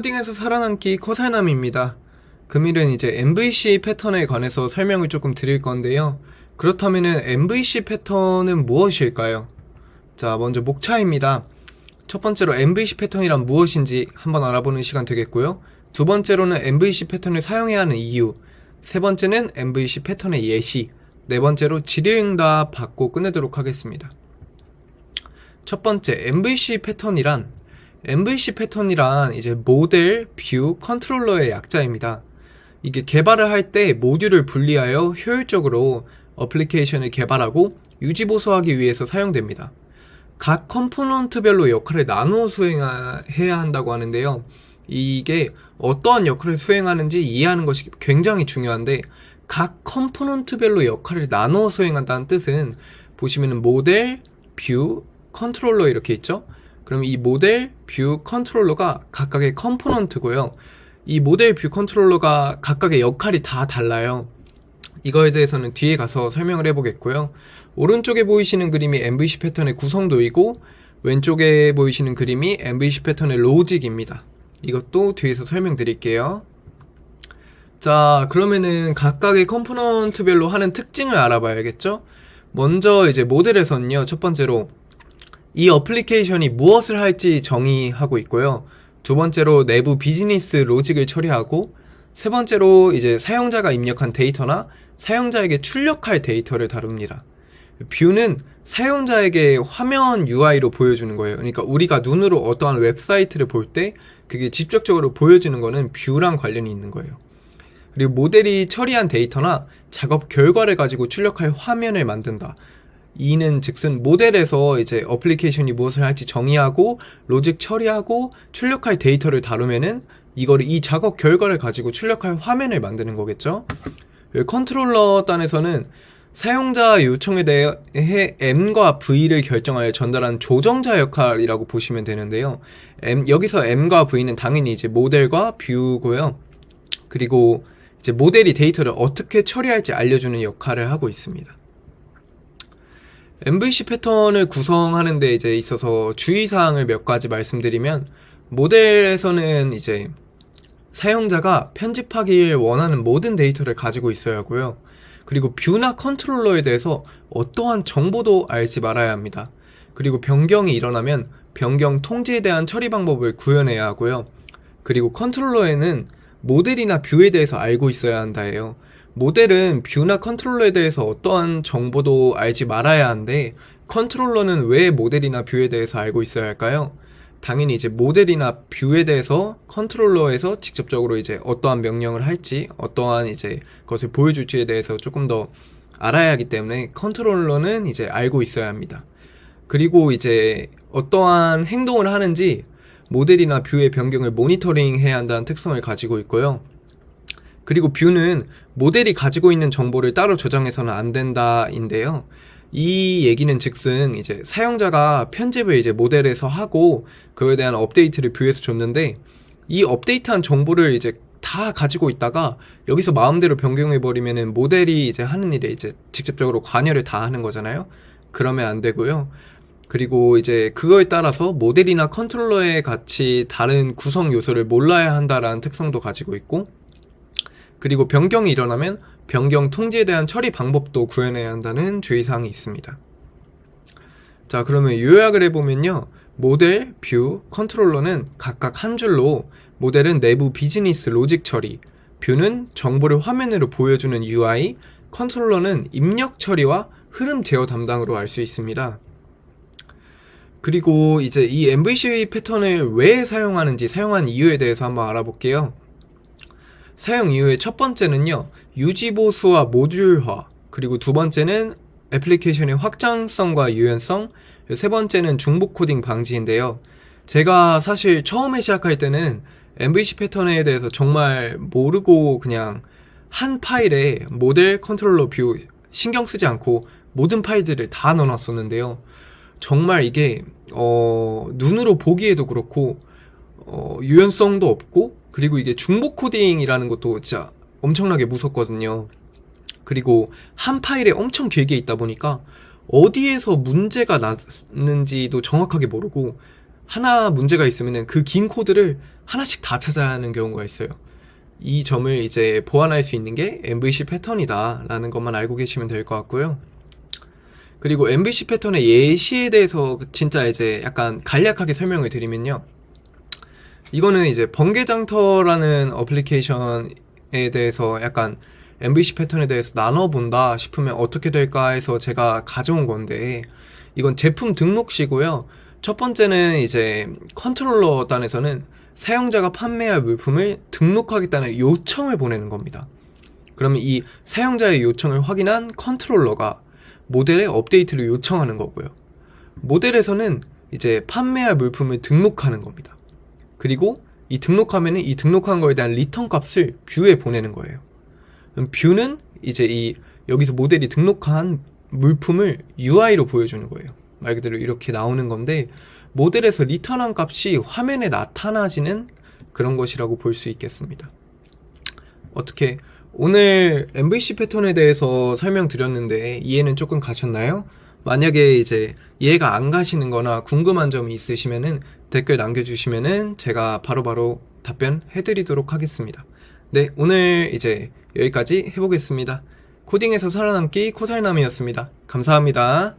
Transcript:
코딩에서 살아남기 커살남입니다. 금일은 이제 MVC 패턴에 관해서 설명을 조금 드릴 건데요. 그렇다면은 MVC 패턴은 무엇일까요? 자, 먼저 목차입니다. 첫 번째로 MVC 패턴이란 무엇인지 한번 알아보는 시간 되겠고요. 두 번째로는 MVC 패턴을 사용해야 하는 이유, 세 번째는 MVC 패턴의 예시, 네 번째로 질의응답 받고 끝내도록 하겠습니다. 첫 번째, MVC 패턴이란 이제 모델, 뷰, 컨트롤러의 약자입니다. 이게 개발을 할 때 모듈을 분리하여 효율적으로 어플리케이션을 개발하고 유지보수하기 위해서 사용됩니다. 각 컴포넌트별로 역할을 나누어 수행해야 한다고 하는데요. 이게 어떠한 역할을 수행하는지 이해하는 것이 굉장히 중요한데, 각 컴포넌트별로 역할을 나누어 수행한다는 뜻은 보시면은 모델, 뷰, 컨트롤러 이렇게 있죠? 그럼 이 모델, 뷰, 컨트롤러가 각각의 컴포넌트고요. 이 모델, 뷰, 컨트롤러가 각각의 역할이 다 달라요. 이거에 대해서는 뒤에 가서 설명을 해보겠고요. 오른쪽에 보이시는 그림이 MVC 패턴의 구성도이고, 왼쪽에 보이시는 그림이 MVC 패턴의 로직입니다. 이것도 뒤에서 설명드릴게요. 자, 그러면은 각각의 컴포넌트별로 하는 특징을 알아봐야겠죠? 먼저 이제 모델에서는요, 첫 번째로 이 어플리케이션이 무엇을 할지 정의하고 있고요. 두 번째로 내부 비즈니스 로직을 처리하고, 세 번째로 이제 사용자가 입력한 데이터나 사용자에게 출력할 데이터를 다룹니다. 뷰는 사용자에게 화면 UI로 보여주는 거예요. 그러니까 우리가 눈으로 어떠한 웹사이트를 볼 때 그게 직접적으로 보여주는 거는 뷰랑 관련이 있는 거예요. 그리고 모델이 처리한 데이터나 작업 결과를 가지고 출력할 화면을 만든다. 이는 즉슨 모델에서 이제 어플리케이션이 무엇을 할지 정의하고 로직 처리하고 출력할 데이터를 다루면은 이거를 이 작업 결과를 가지고 출력할 화면을 만드는 거겠죠. 컨트롤러 단에서는 사용자 요청에 대해 M과 V를 결정하여 전달하는 조정자 역할이라고 보시면 되는데요. 여기서 M과 V는 당연히 이제 모델과 뷰고요. 그리고 이제 모델이 데이터를 어떻게 처리할지 알려주는 역할을 하고 있습니다. MVC 패턴을 구성하는 데 이제 있어서 주의사항을 몇 가지 말씀드리면, 모델에서는 이제 사용자가 편집하길 원하는 모든 데이터를 가지고 있어야 하고요. 그리고 뷰나 컨트롤러에 대해서 어떠한 정보도 알지 말아야 합니다. 그리고 변경이 일어나면 변경 통지에 대한 처리 방법을 구현해야 하고요. 그리고 컨트롤러에는 모델이나 뷰에 대해서 알고 있어야 한다예요. 모델은 뷰나 컨트롤러에 대해서 어떠한 정보도 알지 말아야 하는데, 컨트롤러는 왜 모델이나 뷰에 대해서 알고 있어야 할까요? 당연히 이제 모델이나 뷰에 대해서 컨트롤러에서 직접적으로 이제 어떠한 명령을 할지, 어떠한 이제 것을 보여줄지에 대해서 조금 더 알아야 하기 때문에 컨트롤러는 이제 알고 있어야 합니다. 그리고 이제 어떠한 행동을 하는지 모델이나 뷰의 변경을 모니터링 해야 한다는 특성을 가지고 있고요. 그리고 뷰는 모델이 가지고 있는 정보를 따로 저장해서는 안 된다인데요. 이 얘기는 즉슨 이제 사용자가 편집을 이제 모델에서 하고 그거에 대한 업데이트를 뷰에서 줬는데, 이 업데이트한 정보를 이제 다 가지고 있다가 여기서 마음대로 변경해버리면은 모델이 이제 하는 일에 이제 직접적으로 관여를 다 하는 거잖아요. 그러면 안 되고요. 그리고 이제 그거에 따라서 모델이나 컨트롤러의 같이 다른 구성 요소를 몰라야 한다라는 특성도 가지고 있고, 그리고 변경이 일어나면 변경 통지에 대한 처리 방법도 구현해야 한다는 주의사항이 있습니다. 자, 그러면 요약을 해보면요. 모델, 뷰, 컨트롤러는 각각 한 줄로, 모델은 내부 비즈니스 로직 처리, 뷰는 정보를 화면으로 보여주는 UI, 컨트롤러는 입력 처리와 흐름 제어 담당으로 알 수 있습니다. 그리고 이제 이 MVC 패턴을 왜 사용하는지, 사용한 이유에 대해서 한번 알아볼게요. 사용 이유의 첫 번째는요, 유지보수와 모듈화, 그리고 두 번째는 애플리케이션의 확장성과 유연성, 세 번째는 중복 코딩 방지인데요. 제가 사실 처음에 시작할 때는 MVC 패턴에 대해서 정말 모르고 그냥 한 파일에 모델, 컨트롤러, 뷰 신경 쓰지 않고 모든 파일들을 다 넣어놨었는데요. 정말 이게 눈으로 보기에도 그렇고 유연성도 없고, 그리고 이게 중복 코딩이라는 것도 진짜 엄청나게 무섭거든요. 그리고 한 파일에 엄청 길게 있다 보니까 어디에서 문제가 났는지도 정확하게 모르고, 하나 문제가 있으면은 그 긴 코드를 하나씩 다 찾아야 하는 경우가 있어요. 이 점을 이제 보완할 수 있는 게 MVC 패턴이다 라는 것만 알고 계시면 될 것 같고요. 그리고 MVC 패턴의 예시에 대해서 진짜 이제 약간 간략하게 설명을 드리면요, 이거는 이제 번개장터라는 어플리케이션에 대해서 약간 MVC 패턴에 대해서 나눠본다 싶으면 어떻게 될까 해서 제가 가져온 건데, 이건 제품 등록시고요. 첫 번째는 이제 컨트롤러 단에서는 사용자가 판매할 물품을 등록하겠다는 요청을 보내는 겁니다. 그러면 이 사용자의 요청을 확인한 컨트롤러가 모델의 업데이트를 요청하는 거고요. 모델에서는 이제 판매할 물품을 등록하는 겁니다. 그리고 이 등록하면은 이 등록한 거에 대한 리턴 값을 뷰에 보내는 거예요. 그럼 뷰는 이제 이 여기서 모델이 등록한 물품을 UI로 보여주는 거예요. 말 그대로 이렇게 나오는 건데, 모델에서 리턴한 값이 화면에 나타나지는 그런 것이라고 볼 수 있겠습니다. 어떻게 오늘 MVC 패턴에 대해서 설명드렸는데 이해는 조금 가셨나요? 만약에 이제 이해가 안 가시는 거나 궁금한 점이 있으시면은 댓글 남겨주시면은 제가 바로바로 답변 해드리도록 하겠습니다. 네, 오늘 이제 여기까지 해보겠습니다. 코딩에서 살아남기 코살남이었습니다. 감사합니다.